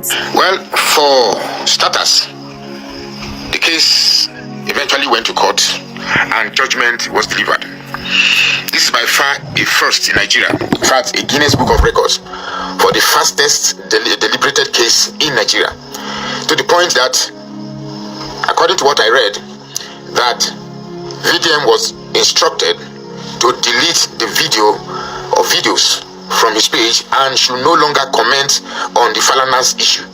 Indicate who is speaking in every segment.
Speaker 1: Well, for starters, the case eventually went to court and judgment was delivered. This is by far a first in Nigeria. In fact, a Guinness Book of Records for the fastest deliberated case in Nigeria. To the point that, according to what I read, that VDM was instructed to delete the video or videos from his page and should no longer comment on the Falana's issue,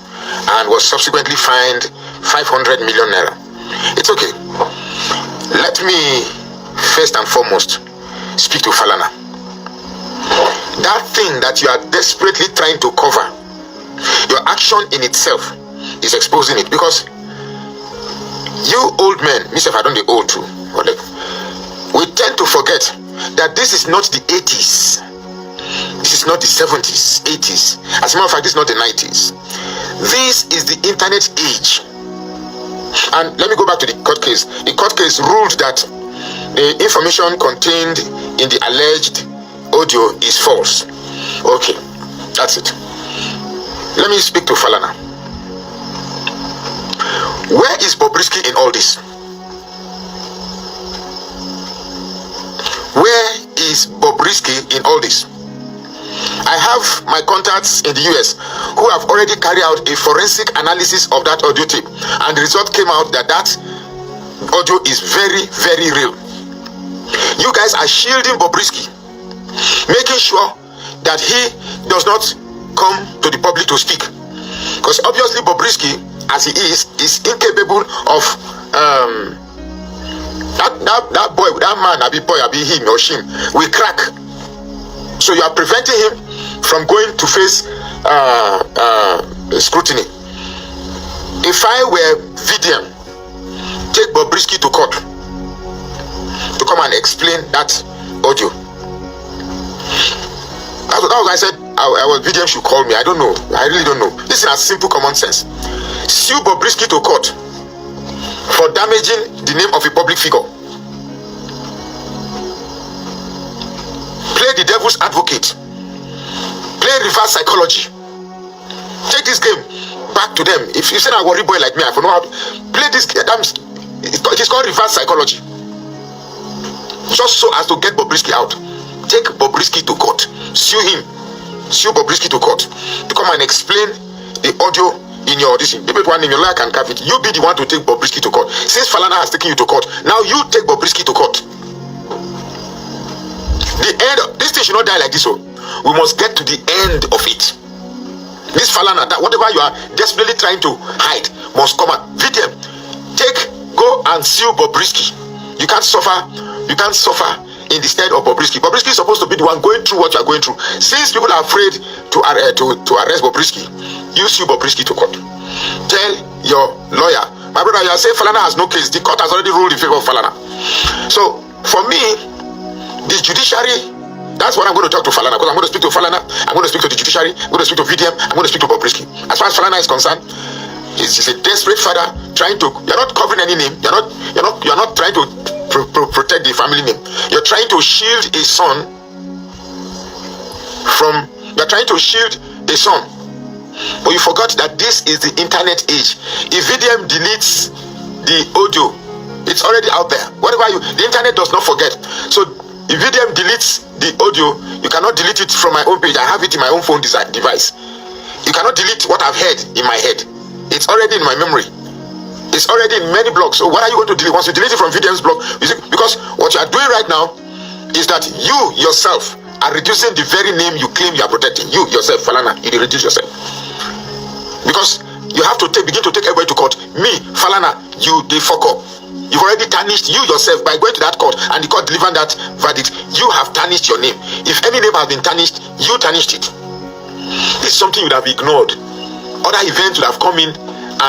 Speaker 1: and was subsequently fined 500 million naira. It's okay. Let me first and foremost speak to Falana. That thing that you are desperately trying to cover, your action in itself is exposing it, because you old men, myself I don't be old too, we tend to forget that this is not the 80s. This is not the 70s, 80s. As a matter of fact, this is not the 90s. This is the internet age. And let me go back to the court case. The court case ruled that the information contained in the alleged audio is false. Okay, that's it. Let me speak to Falana. Where is Bobrisky in all this? Where is Bobrisky in all this? I have my contacts in the US who have already carried out a forensic analysis of that audio tape, and the result came out that that audio is very, very real. You guys are shielding Bobrisky, making sure that he does not come to the public to speak, because obviously Bobrisky, as he is incapable of that boy, that man, I be boy, I be him or him, will crack. So you are preventing him from going to face scrutiny. If I were VDM, take Bobrisky to court to come and explain that audio. That was why I said VDM should call me. I don't know. I really don't know. This is a simple common sense. Sue Bobrisky to court for damaging the name of a public figure. Play the devil's advocate. Play reverse psychology. Take this game back to them. If you say a worry boy like me, I don't know how to play this game. It is called reverse psychology. Just so as to get Bobrisky out. Take Bobrisky to court. Sue him. Sue Bobrisky to court to come and explain the audio in your audition. Maybe one in your lawyer can have it. You be the one to take Bobrisky to court. Since Falana has taken you to court, now you take Bobrisky to court. The end of this thing should not die like this. So we must get to the end of it. This Falana, that whatever you are desperately trying to hide must come out. VDM, go and sue Bobrisky. You can't suffer in the stead of Bobrisky. Bobrisky is supposed to be the one going through what you are going through. Since people are afraid to arrest Bobrisky, you sue Bobrisky to court. Tell your lawyer, my brother, you are saying Falana has no case. The court has already ruled in favor of Falana. So for me, the judiciary, that's what I'm going to talk to Falana, because I'm going to speak to Falana, I'm going to speak to the judiciary, I'm going to speak to VDM, I'm going to speak to Bobrisky. As far as Falana is concerned, he's a desperate father trying to, you're not covering any name, you're not trying to protect the family name. You're trying to shield a son from, you're trying to shield a son. But you forgot that this is the internet age. If VDM deletes the audio, it's already out there. Whatever the internet does not forget. So if VDM deletes the audio, you cannot delete it from my own page. I have it in my own phone device. You cannot delete what I've heard in my head. It's already in my memory. It's already in many blogs. So what are you going to delete? Once you delete it from VDM's blog, because what you are doing right now is that you yourself are reducing the very name you claim you are protecting. You yourself, Falana, you reduce yourself. Because you have to begin to take everybody to court. Me, Falana, you they fuck up. You've already tarnished you yourself by going to that court, and the court delivering that verdict. You have tarnished your name. If any name has been tarnished, you tarnished it. This is something you would have ignored. Other events would have come in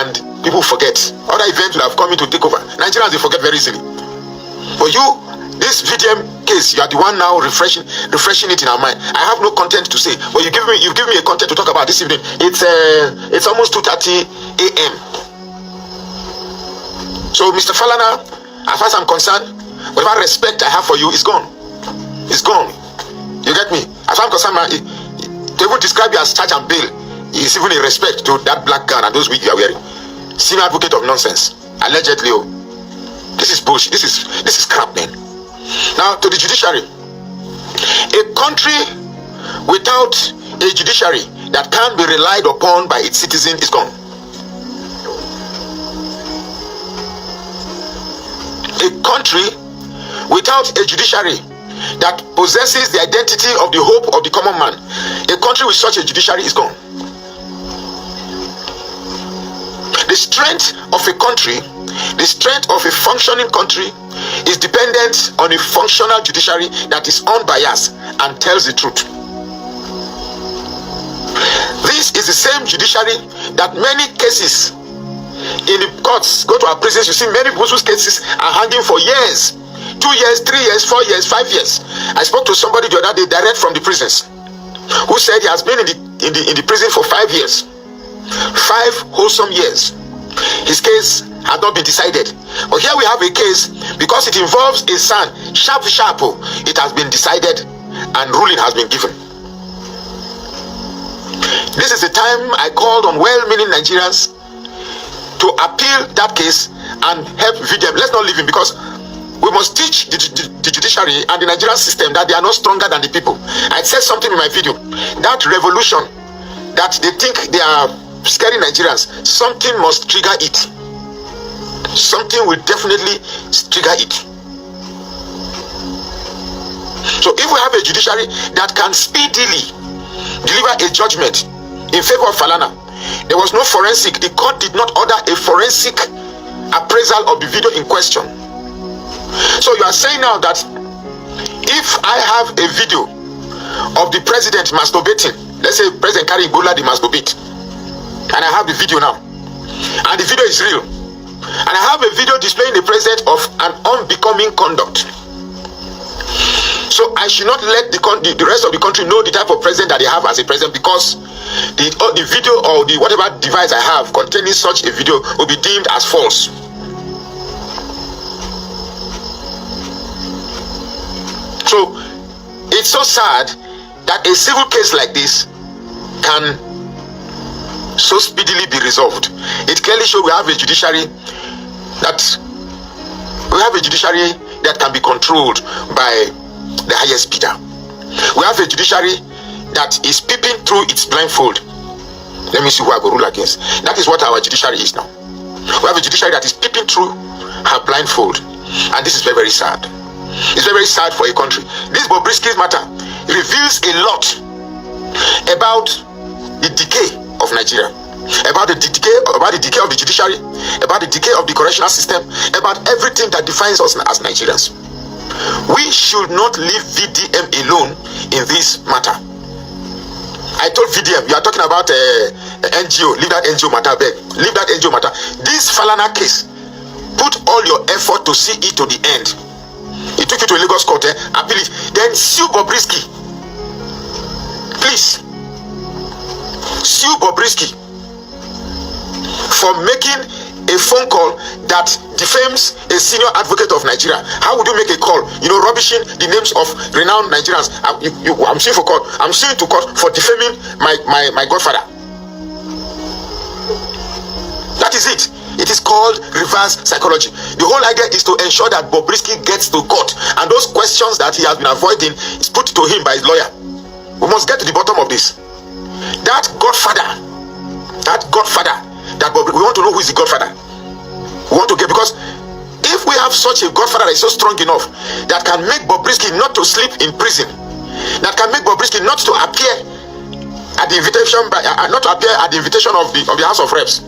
Speaker 1: and people forget. Other events would have come in to take over. Nigerians, they forget very easily. But you, this VDM case, you are the one now refreshing it in our mind. I have no content to say, but you give me a content to talk about this evening. It's almost 2:30 a.m. So, Mr. Falana, as far as I'm concerned, whatever respect I have for you is gone. It's gone. You get me? As far as I'm concerned, to even describe you as charge and bail, is even a respect to that black gown and those wigs you are wearing. Senior advocate of nonsense, allegedly. Oh, this is bullshit. This is crap, man. Now to the judiciary. A country without a judiciary that can be relied upon by its citizens is gone. A country without a judiciary that possesses the identity of the hope of the common man, a country with such a judiciary is gone. The strength of a country, the strength of a functioning country is dependent on a functional judiciary that is unbiased and tells the truth. This is the same judiciary that many cases in the courts go to our prisons. You see many people's cases are hanging for years, 2 years, 3 years, 4 years, 5 years. I spoke to somebody the other day direct from the prisons who said he has been in the prison for 5 years, 5 wholesome years. His case had not been decided, but here we have a case because it involves a son, sharp, it has been decided and ruling has been given. This is the time I called on well-meaning Nigerians to appeal that case and help VDM. Let's not leave him, because we must teach the judiciary and the Nigerian system that they are not stronger than the people. I said something in my video, that revolution that they think they are scaring Nigerians, something must trigger it. Something will definitely trigger it. So if we have a judiciary that can speedily deliver a judgment in favor of Falana, there was no forensic. The court did not order a forensic appraisal of the video in question. So you are saying now that if I have a video of the president masturbating, let's say President Kari Igbola the masturbate, and I have the video now, and the video is real, and I have a video displaying the president of an unbecoming conduct, so I should not let the rest of the country know the type of president that they have as a president, because the video or the whatever device I have containing such a video will be deemed as false. So it's so sad that a civil case like this can so speedily be resolved. It clearly shows we have a judiciary that can be controlled by the highest bidder. We have a judiciary that is peeping through its blindfold. Let me see who I go rule against. That is what our judiciary is now. We have a judiciary that is peeping through her blindfold, and this is very, very sad. It's very, very sad for a country. This Bobrisky's matter reveals a lot about the decay of Nigeria, about the decay of the judiciary, about the decay of the correctional system, about everything that defines us as Nigerians. We should not leave VDM alone in this matter. I told VDM, you are talking about NGO, leave that NGO matter, beg. Leave that NGO matter. This Falana case, put all your effort to see it to the end. It took you to a Lagos court, appeal it, then sue Bobrisky. Please, sue Bobrisky for making a phone call that defames a senior advocate of Nigeria. How would you make a call, rubbishing the names of renowned Nigerians? I'm suing for court. I'm suing to court for defaming my godfather. That is it. It is called reverse psychology. The whole idea is to ensure that Bobrisky gets to court, and those questions that he has been avoiding is put to him by his lawyer. We must get to the bottom of this. That godfather, we want to know who is the godfather. We want to get, because if we have such a godfather that is so strong enough that can make Bobrisky not to sleep in prison, that can make Bobrisky not to appear at the invitation of the House of Reps,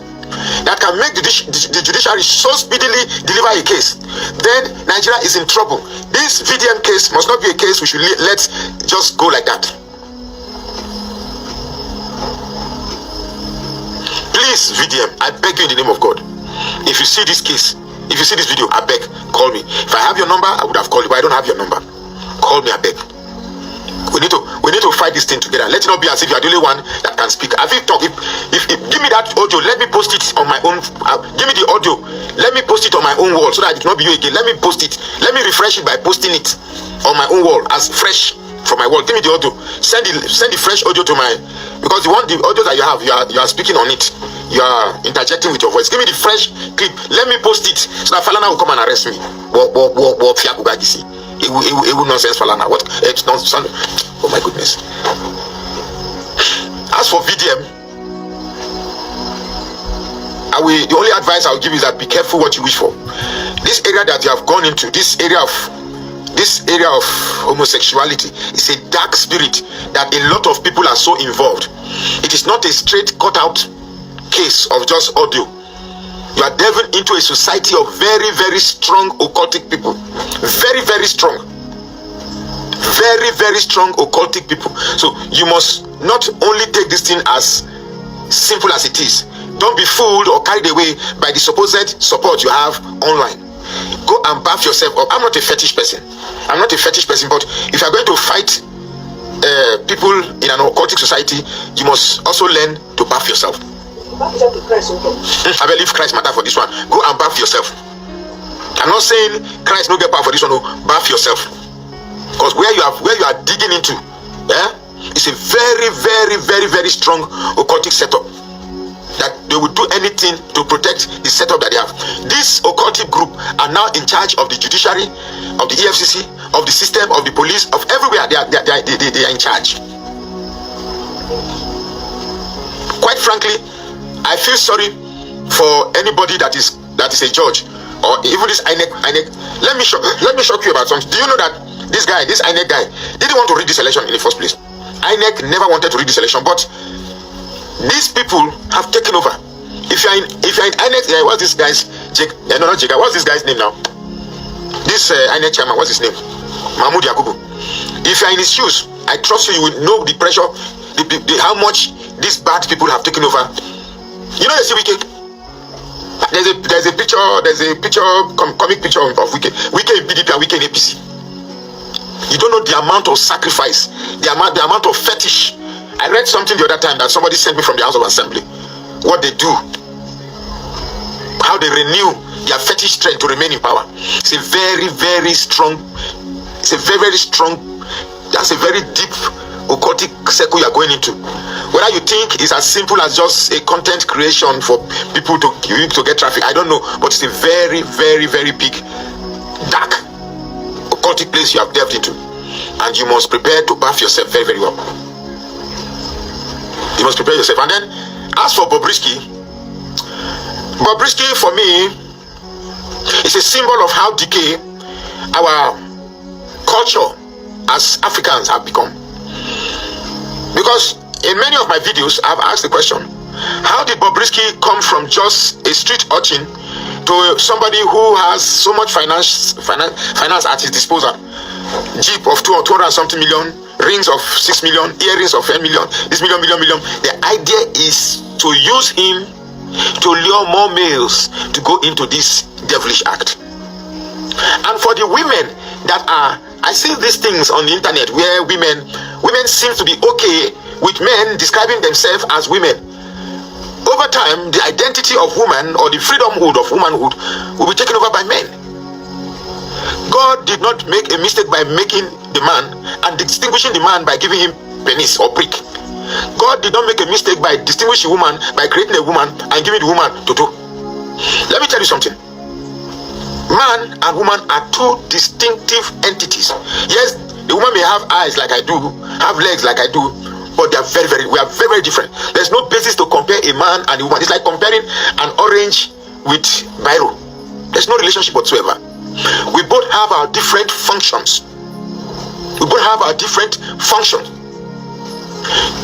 Speaker 1: that can make the judiciary so speedily deliver a case, then Nigeria is in trouble. This VDM case must not be a case we should let just go like that. Please, VDM, I beg you in the name of God, if you see this case, if you see this video, I beg, call me. If I have your number, I would have called you, but I don't have your number. Call me, I beg. We need to fight this thing together. Let it not be as if you are the only one that can speak. Have you talked? If give me that audio, let me post it on my own. Give me the audio, let me post it on my own wall so that it will not be you again. Let me post it. Let me refresh it by posting it on my own wall as fresh from my wall. Give me the audio. Send the fresh audio to my, because the audio that you have, you are speaking on it. You are interjecting with your voice. Give me the fresh clip. Let me post it so that Falana will come and arrest me. What it will nonsense, Falana. What? It's nonsense. Oh my goodness. As for VDM, the only advice I'll give is that be careful what you wish for. This area that you have gone into, this area of homosexuality, is a dark spirit that a lot of people are so involved. It is not a straight cut out case of just audio. You are delving into a society of very, very strong occultic people. Very, very strong. Very, very strong occultic people. So you must not only take this thing as simple as it is. Don't be fooled or carried away by the supposed support you have online. Go and bath yourself up. I'm not a fetish person. But if you're going to fight people in an occultic society, you must also learn to bath yourself. I believe Christ matter for this one. Go and bath yourself. I'm not saying Christ no get power for this one. No, bath yourself. Because where you are digging into, it's a very, very, very, very strong occultic setup. That they will do anything to protect the setup that they have. This occultic group are now in charge of the judiciary, of the EFCC, of the system, of the police, of everywhere. They are in charge. Quite frankly, I feel sorry for anybody that is a judge, or even this INEC. Let me shock you about something. Do you know that this INEC guy, didn't want to rig this election in the first place? INEC never wanted to rig this election, but these people have taken over. If you're in INEC, what's this guy's what's this guy's name now? This INEC chairman, what's his name? Mahmoud Yakubu. If you're in his shoes, I trust you will know the pressure, how much these bad people have taken over. You know, you see Wike. There's a picture, comic picture of Wike in PDP and Wike in APC. You don't know the amount of sacrifice, the amount of fetish. I read something the other time that somebody sent me from the House of Assembly. What they do, how they renew their fetish strength to remain in power. It's a very, very strong. That's a very deep occultic circle you are going into. Whether you think it's as simple as just a content creation for people to get traffic, I don't know, but it's a very, very, very big, dark occultic place you have delved into, and you must prepare to bath yourself very, very well. You must prepare yourself. And then, as for Bobrisky for me is a symbol of how decay our culture as Africans have become. Because in many of my videos, I've asked the question, how did Bobrisky come from just a street urchin to somebody who has so much finance at his disposal? Jeep of 200 and something million, rings of 6 million, earrings of 10 million, this million. The idea is to use him to lure more males to go into this devilish act. And for the women that are, I see these things on the internet where women seem to be okay with men describing themselves as women. Over time, the identity of woman or the freedomhood of womanhood will be taken over by men. God did not make a mistake by making the man and distinguishing the man by giving him penis or prick. God did not make a mistake by distinguishing a woman by creating a woman and giving the woman toto. Let me tell you something. Man and woman are two distinctive entities. Yes, the woman may have eyes like I do, have legs like I do, but we are very, very different. There's no basis to compare a man and a woman. It's like comparing an orange with biro. There's no relationship whatsoever. We both have our different functions.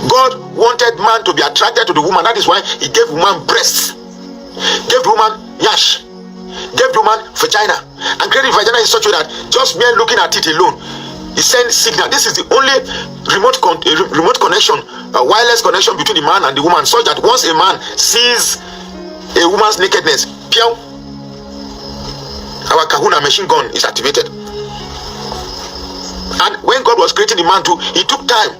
Speaker 1: God wanted man to be attracted to the woman. That is why he gave woman breasts, gave woman yash, gave woman vagina, and created vagina in such a way that just mere looking at it alone, he sends signal. This is the only remote connection, wireless connection between the man and the woman, so that once a man sees a woman's nakedness, our kahuna machine gun is activated. And when God was creating the man too, he took time,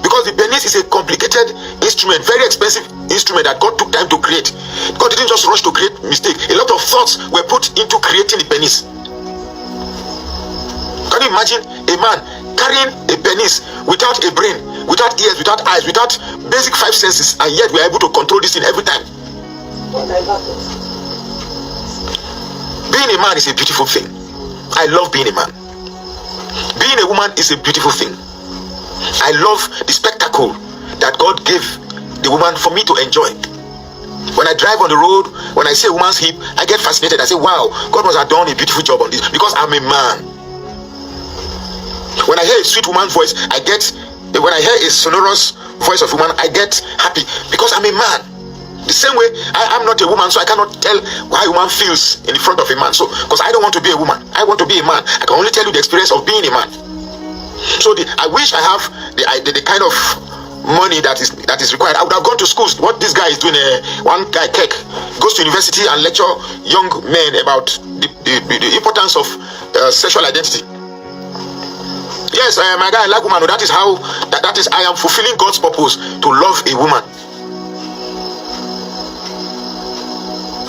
Speaker 1: because the penis is a complicated instrument, very expensive instrument that God took time to create. God didn't just rush to create mistake. A lot of thoughts were put into creating the penis. Can you imagine a man carrying a penis without a brain, without ears, without eyes, without basic 5 senses, and yet we are able to control this thing every time. Being a man is a beautiful thing. I love being a man. Being a woman is a beautiful thing. I love the spectacle that God gave the woman for me to enjoy. When I drive on the road, when I see a woman's hip, I get fascinated. I say, wow, God must have done a beautiful job on this, because I'm a man. When I hear a sweet woman's voice, when I hear a sonorous voice of a woman, I get happy, because I'm a man. The same way, I'm not a woman, so I cannot tell how a woman feels in the front of a man. So, because I don't want to be a woman, I want to be a man. I can only tell you the experience of being a man. So I wish I have the kind of money that is required. I would have gone to schools. What this guy is doing, one guy, Keck, goes to university and lecture young men about the importance of sexual identity. Yes, my guy, I like woman. That is how I am fulfilling God's purpose to love a woman.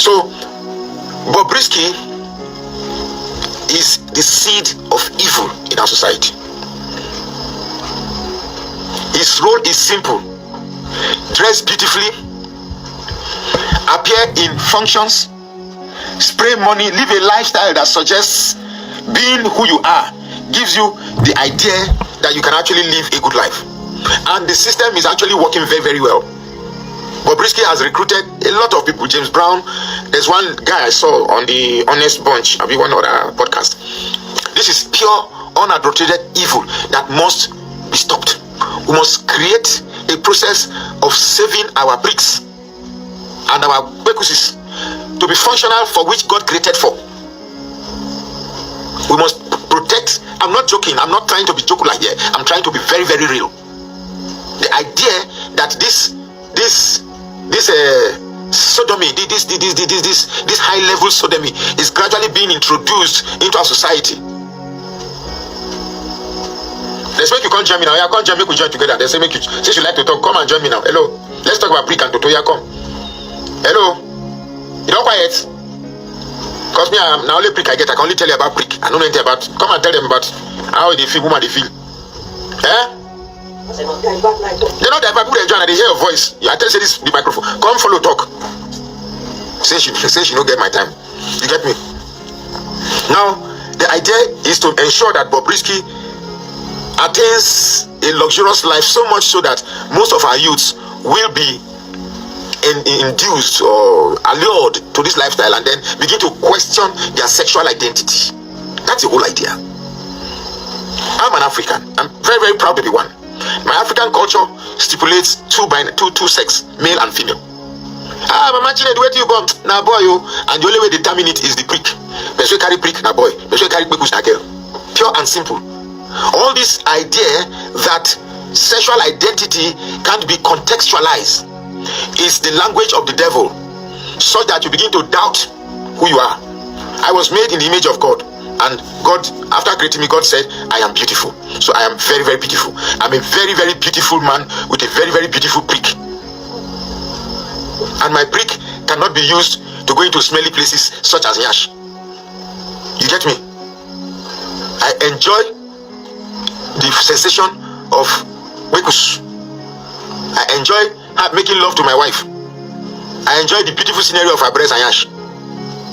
Speaker 1: So Bobrisky is the seed of evil in our society. His role is simple: dress beautifully, appear in functions, spray money, live a lifestyle that suggests being who you are, gives you the idea that you can actually live a good life. And the system is actually working very, very well. Bobrisky has recruited a lot of people. James Brown, there's one guy I saw on the Honest Bunch, I'll be one other podcast. This is pure, unadulterated evil that must be stopped. We must create a process of saving our bricks and our becuses to be functional for which God created for. We must protect. I'm not joking. I'm not trying to be joking like that. I'm trying to be very, very real. The idea that this sodomy, this high level sodomy is gradually being introduced into our society. They say, make you come join me now. Yeah, come join me, we join together. They say, make you, since you like to talk, come and join me now. Hello. Let's talk about brick and Toto. Yeah, come. Hello. You don't quiet. Because me, I'm now only brick I get. I can only tell you about brick. I don't know anything about. Come and tell them about how they feel, woman they feel. Eh? They know that people they join and they hear your voice. I tell you, say this the microphone. Come follow talk. Say she don't get my time. You get me? Now, the idea is to ensure that Bobrisky attains a luxurious life, so much so that most of our youths will be induced or allured to this lifestyle and then begin to question their sexual identity. That's the whole idea. I'm an African. I'm very, very proud to be one. My African culture stipulates two sex, male and female. Imagine the way you go now, boy, and the only way to determine it is the prick. But you carry prick, now boy. But you carry prick, now girl. Pure and simple. All this idea that sexual identity can't be contextualized is the language of the devil, so that you begin to doubt who you are. I was made in the image of God, and God, after creating me, God said, I am beautiful. So I am very, very beautiful. I'm a very, very beautiful man with a very, very beautiful prick. And my prick cannot be used to go into smelly places such as Yash. You get me? I enjoy the sensation of Wekus. I enjoy making love to my wife. I enjoy the beautiful scenery of her breast and Yash.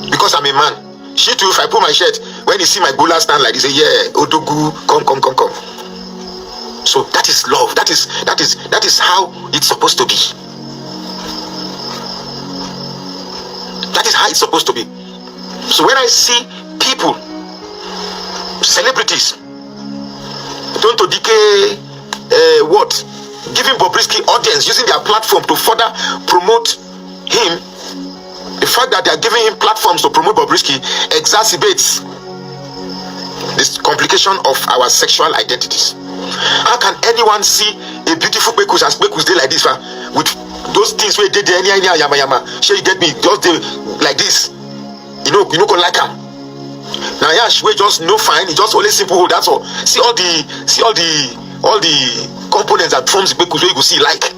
Speaker 1: Because I'm a man. She too, if I pull my shirt, when you see my bula stand like this, say, yeah, Odogu, come. So that is love. That is how it's supposed to be. That is how it's supposed to be. So when I see people, celebrities, Tonto Dike, giving Bobrisky audience, using their platform to further promote him, the fact that they are giving him platforms to promote Bobrisky exacerbates this complication of our sexual identities. How can anyone see a beautiful Bekus as Bekus day like this with those things where they any yama? Sure, you get me? Just like this, you know, go like him. Now Yash, we just no fine. It's just only simple. That's all. See all the components that forms the Bekus where you go see like,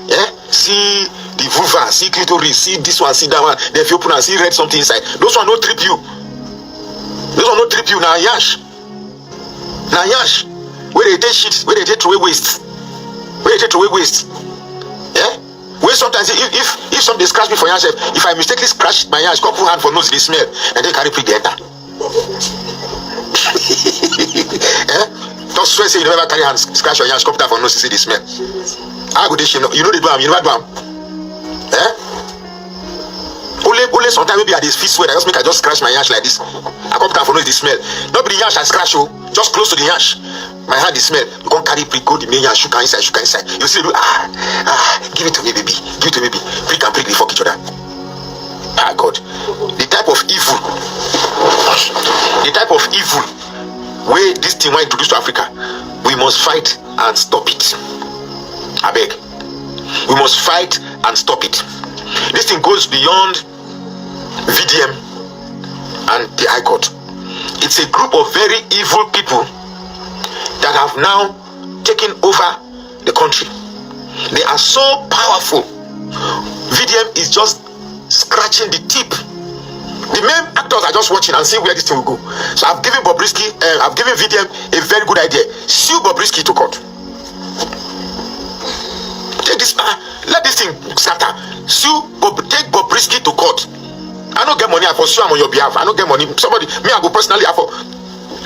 Speaker 1: yeah. See the vulva, see clitoris, see this one, see that one. Then if you open and see red something inside, those one no trip you. Those one no trip you. Now Yash. where they take shit, where they take away waste, where they take away waste. Yeah. Where sometimes if somebody scratch me for your self, if I mistakenly scratch my hands, couple hand for nose they smell, and they carry prick the enter. Yeah. Don't swear say you never carry hands, scratch your hands, couple for nose see the smell. How good they shame? You know they do them, you never do them. Eh? Only sometimes maybe I just feel sweat. I just scratch my yash like this. I come down for noise the smell. Nobody yash I scratch you. Just close to the yash. My hand is smell. You can't carry prick, go the main yash, shook inside. You see, give it to me, baby. Give it to me, baby. Prick and prick, they fuck each other. Ah, God. The type of evil where this thing was introduced to Africa, we must fight and stop it. I beg. We must fight and stop it. This thing goes beyond VDM and the High Court. It's a group of very evil people that have now taken over the country. They are so powerful. VDM is just scratching the tip. The main actors are just watching and see where this thing will go. So I've given VDM a very good idea. Sue Bobrisky to court. Take this, let this thing scatter. Take Bobrisky to court. I don't get money, I for sure I'm on your behalf. I don't get money. Somebody, me, I go personally, I for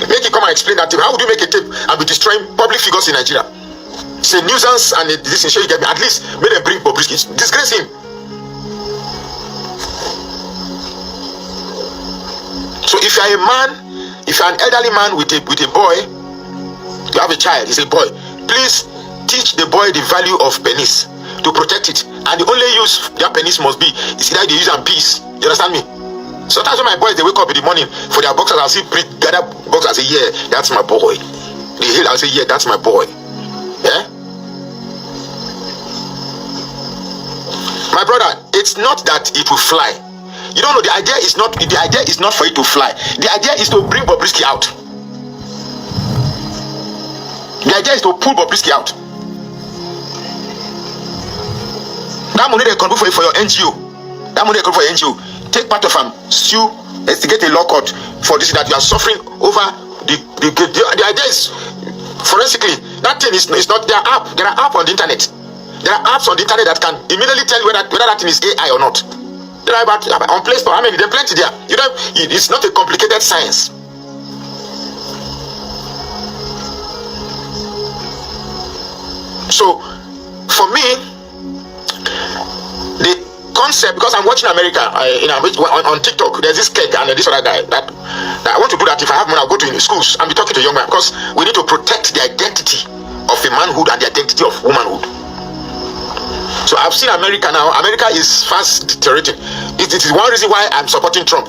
Speaker 1: make it come and explain that to me. How would you make a tape and be destroying public figures in Nigeria? It's a nuisance and this is sure you get me. At least may they bring Bobrisky. Disgrace him. So if you are a man, if you are an elderly man with a boy, you have a child, he's a boy. Please teach the boy the value of pennies to protect it. And the only use their pennies must be is either they use and peace. You understand me? Sometimes when my boys they wake up in the morning for their boxers, I'll see gather boxers. I say, yeah, that's my boy. They hail, I'll say, yeah, that's my boy. Yeah? My brother, it's not that it will fly. You don't know, the idea is not for it to fly. The idea is to bring Bobrisky out. The idea is to pull Bobrisky out. That money they can do for your NGO. That money they can do for your NGO. Take part of them, sue, instigate a law court for this that you are suffering over the idea is forensically that thing is not their app. There are apps on the internet. There are apps on the internet that can immediately tell you whether that thing is AI or not. There are about on Play Store. I mean, there are plenty there. You know, it's not a complicated science. So, for me, the concept, because I'm watching America on TikTok, there's this kid and this other guy that I want to do that. If I have money, I'll go to schools and be talking to young men, because we need to protect the identity of a manhood and the identity of womanhood. So I've seen America now. America is fast deteriorating. It is one reason why I'm supporting Trump.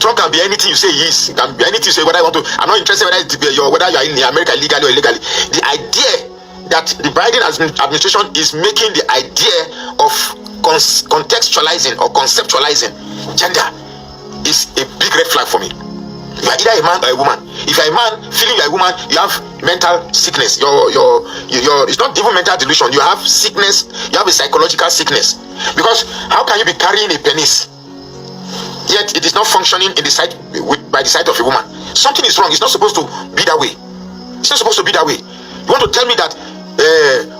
Speaker 1: Trump can be anything you say he is. It can be anything you say. Whether I want to, I'm not interested whether you are in America legally or illegally. The idea that the Biden administration is making the idea of contextualizing or conceptualizing gender is a big red flag for me. You are either a man or a woman. If you are a man feeling you are a woman, you have mental sickness. It's not even mental delusion. You have sickness. You have a psychological sickness. Because how can you be carrying a penis yet it is not functioning in the sight by the side of a woman? Something is wrong. It's not supposed to be that way. It's not supposed to be that way. You want to tell me that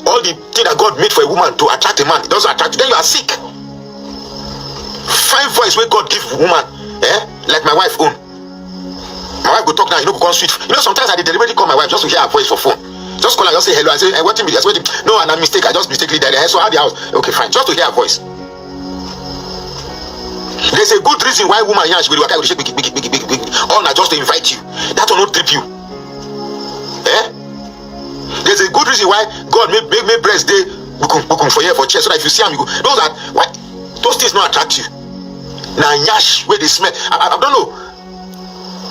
Speaker 1: all the thing that God made for a woman to attract a man, it doesn't attract you, then you are sick. Fine voice where God give woman, like my wife own. My wife go talk now, you know, go sweet. You know, sometimes I deliberately call my wife just to hear her voice for phone. Just call her, just say hello and say, hey, what thing be this? No, and I mistake, I just mistakenly died. So how the house? Okay, fine. Just to hear her voice. There's a good reason why woman yansh will shake big. All now just to invite you. That will not trip you. There's a good reason why God make breast day for here for chest, so that if you see him, you go. Those things not attract you. Now yash where they smell. I don't know.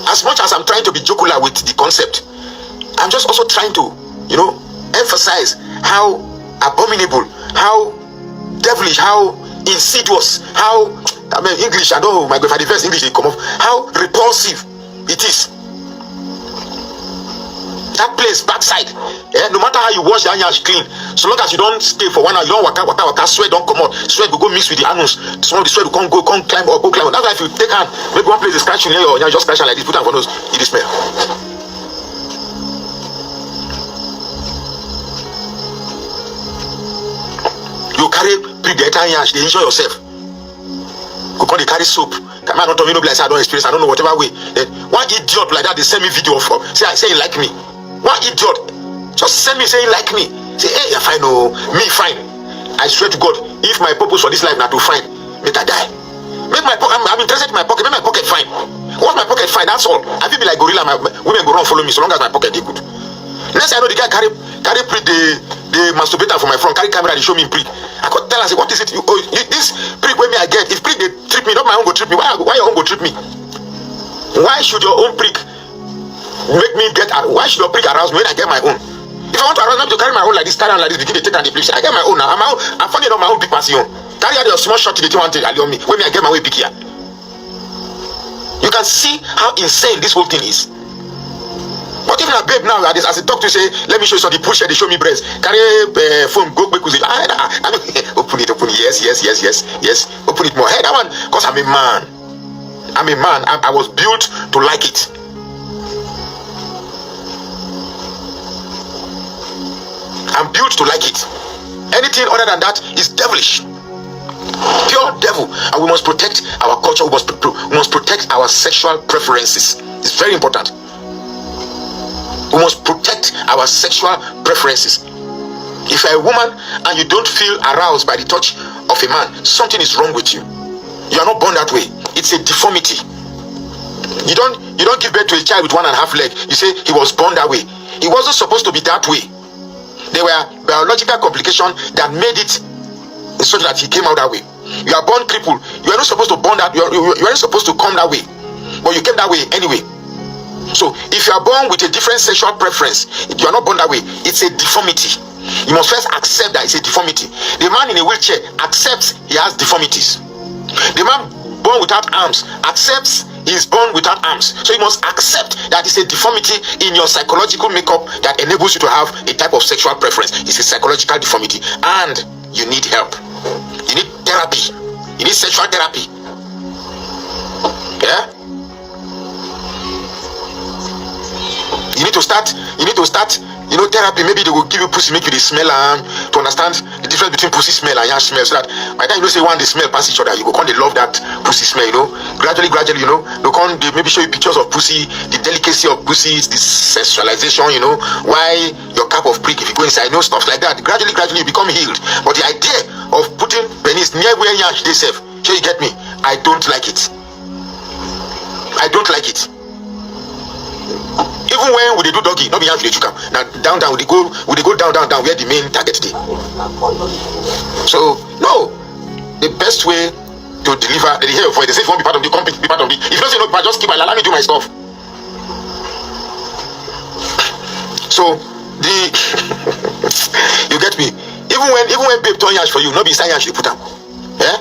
Speaker 1: As much as I'm trying to be jocular with the concept, I'm just also trying to, emphasize how abominable, how devilish, how insidious, how English. I know my God, the first English they come off. How repulsive it is. That place backside, no matter how you wash the yash clean, so long as you don't stay for 1 hour, you don't waka, sweat don't come out, sweat will go mix with the anus, some of the sweat will come climb up, That's why if you take hand, maybe one place is scratching here, or just scratch like this, put on for nose, it smell.
Speaker 2: You carry prick the entire yansh, they enjoy yourself. You call they carry soap. Come on, don't tell me no like I don't experience, I don't know whatever way. Then one idiot like that, they send me video of say he like me. One idiot just send me saying like me. Say, hey, you're fine, oh, me fine. I swear to God, if my purpose for this life not to find, make I die. Make my pocket, I'm interested in my pocket, make my pocket fine. Once my pocket fine, that's all. I feel be like gorilla, my women go run follow me so long as my pocket is good. Next I know the guy carry prick the masturbator for my front, carry camera, they show me prick. I could tell her, say, what is it? This prick when me I get, if prick they trip me, not my own go trip me. Why your own go trip me? Why should your own prick make me get, why should your prick arouse me when I get my own? If I want to arouse them to carry my own like this, carry on like this, begin to take on the place. I get my own now. I'm funny enough my own big passion. Carry out your small shot to the want to allow me. When me I get my way big here. You can see how insane this whole thing is. But even a babe now, as I talk to say, let me show you something, push her, they show me breast. Carry phone, go quick with it. I mean, open it, yes. Open it more. Hey, that one, because I'm a man. I was built to like it. I'm built to like it. Anything other than that is devilish. Pure devil. And we must protect our culture. We must protect our sexual preferences. It's very important. We must protect our sexual preferences. If you're a woman and you don't feel aroused by the touch of a man, something is wrong with you. You are not born that way. It's a deformity. You don't give birth to a child with 1.5 leg. You say he was born that way. He wasn't supposed to be that way. There were biological complications that made it so that he came out that way. You are born crippled. You are not supposed to born that. You are not supposed to come that way, but you came that way anyway. So if you are born with a different sexual preference, you are not born that way. It's a deformity. You must first accept that it's a deformity. The man in a wheelchair accepts he has deformities. The man born without arms accepts he is born without arms. So you must accept that it's a deformity in your psychological makeup that enables you to have a type of sexual preference. It's a psychological deformity, and you need help. You need therapy. You need sexual therapy. Yeah. You need to start, therapy. Maybe they will give you pussy, make you the smell to understand the difference between pussy smell and yash smell. So that by the time say one they smell past each other, you go come they love that pussy smell, Gradually, they come they maybe show you pictures of pussy, the delicacy of pussy, the sensualization, why your cup of prick if you go inside, stuff like that. Gradually you become healed. But the idea of putting penis near where yash they safe, so you get me? I don't like it. Even when we do doggy, not be have to come. Now down we go down where the main target is. So no, the best way to deliver the hear your voice. They say if you want to be part of the company, be part of the. If you don't say no, just keep allow me do my stuff. So you get me. Even when babe turn yash for you, not be inside yash you put them. Yeah.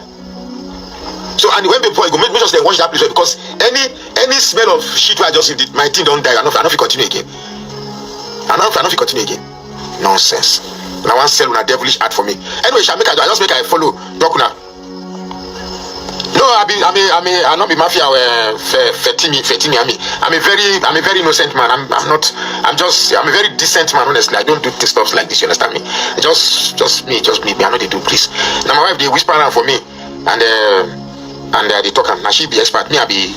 Speaker 2: So and when people go make me just wash that place because any smell of shit where I just did, my thing don't die. I know if continue again. I know if continue again. Nonsense. Now one sell una devilish art for me. Anyway, I just make I follow talk now. No, I not be mafia fetimi. I'm a very innocent man. I'm a very decent man, honestly. I don't do stuff like this, you understand me? Just me. I know they do, please. Now my wife they whisper around for me and they talk and now she be expert. Me I be